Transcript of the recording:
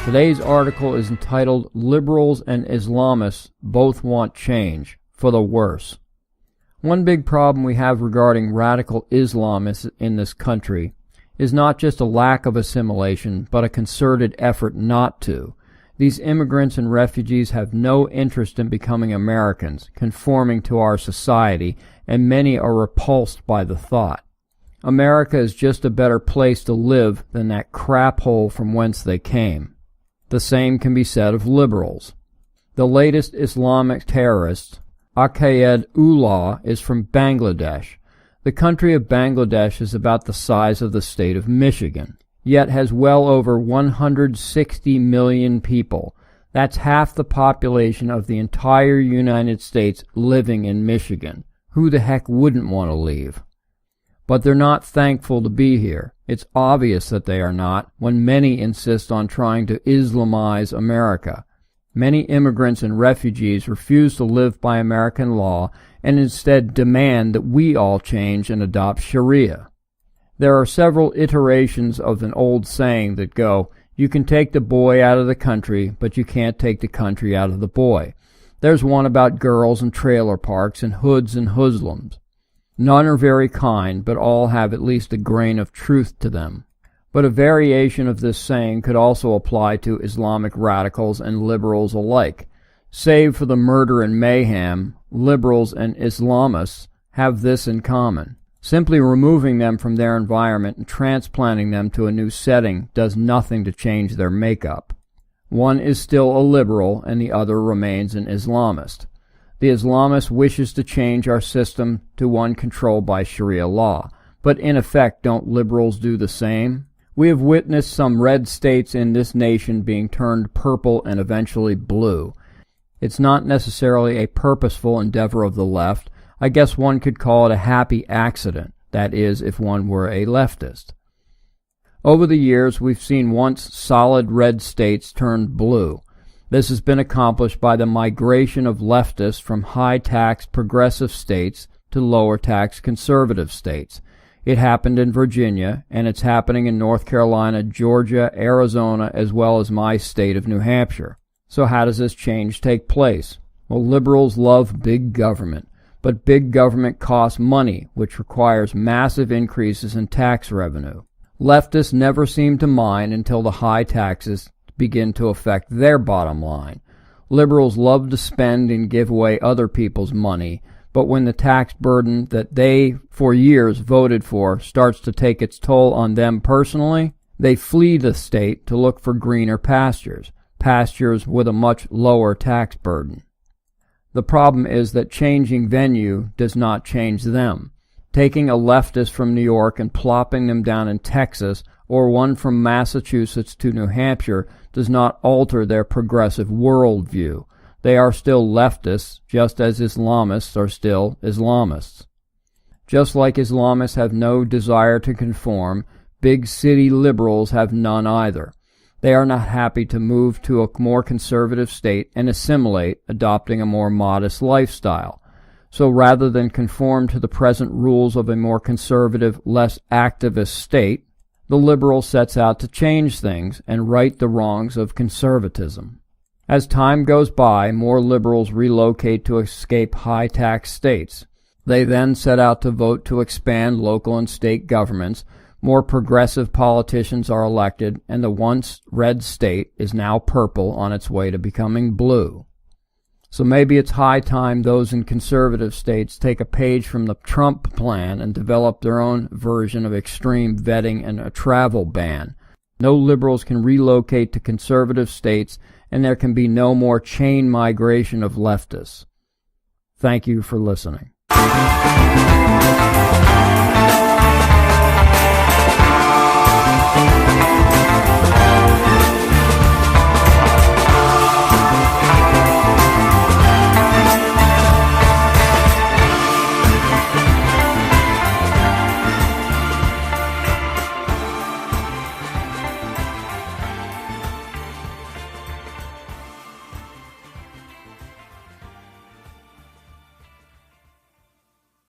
Today's article is entitled Liberals and Islamists Both Want Change, for the Worse. One big problem we have regarding radical Islamists in this country is not just a lack of assimilation, but a concerted effort not to. These immigrants and refugees have no interest in becoming Americans, conforming to our society, and many are repulsed by the thought. America is just a better place to live than that crap hole from whence they came. The same can be said of liberals. The latest Islamic terrorist, Akayed Ullah, is from Bangladesh. The country of Bangladesh is about the size of the state of Michigan, yet has well over 160 million people. That's half the population of the entire United States living in Michigan. Who the heck wouldn't want to leave? But they're not thankful to be here. It's obvious that they are not, when many insist on trying to Islamize America. Many immigrants and refugees refuse to live by American law and instead demand that we all change and adopt Sharia. There are several iterations of an old saying that go, you can take the boy out of the country, but you can't take the country out of the boy. There's one about girls and trailer parks and hoods and Muslims. None are very kind, but all have at least a grain of truth to them. But a variation of this saying could also apply to Islamic radicals and liberals alike. Save for the murder and mayhem, liberals and Islamists have this in common. Simply removing them from their environment and transplanting them to a new setting does nothing to change their makeup. One is still a liberal and the other remains an Islamist. The Islamist wishes to change our system to one controlled by Sharia law, but in effect don't liberals do the same? We have witnessed some red states in this nation being turned purple and eventually blue. It's not necessarily a purposeful endeavor of the left. I guess one could call it a happy accident, that is, if one were a leftist. Over the years, we've seen once solid red states turned blue. This has been accomplished by the migration of leftists from high-tax progressive states to lower-tax conservative states. It happened in Virginia, and it's happening in North Carolina, Georgia, Arizona, as well as my state of New Hampshire. So how does this change take place? Well, liberals love big government, but big government costs money, which requires massive increases in tax revenue. Leftists never seem to mind until the high taxes begin to affect their bottom line. Liberals love to spend and give away other people's money, but when the tax burden that they, for years, voted for starts to take its toll on them personally, they flee the state to look for greener pastures, pastures with a much lower tax burden. The problem is that changing venue does not change them. Taking a leftist from New York and plopping them down in Texas, or one from Massachusetts to New Hampshire, does not alter their progressive worldview. They are still leftists, just as Islamists are still Islamists. Just like Islamists have no desire to conform, big city liberals have none either. They are not happy to move to a more conservative state and assimilate, adopting a more modest lifestyle. So rather than conform to the present rules of a more conservative, less activist state, the liberal sets out to change things and right the wrongs of conservatism. As time goes by, more liberals relocate to escape high-tax states. They then set out to vote to expand local and state governments. More progressive politicians are elected, and the once red state is now purple on its way to becoming blue. So maybe it's high time those in conservative states take a page from the Trump plan and develop their own version of extreme vetting and a travel ban. No liberals can relocate to conservative states, and there can be no more chain migration of leftists. Thank you for listening.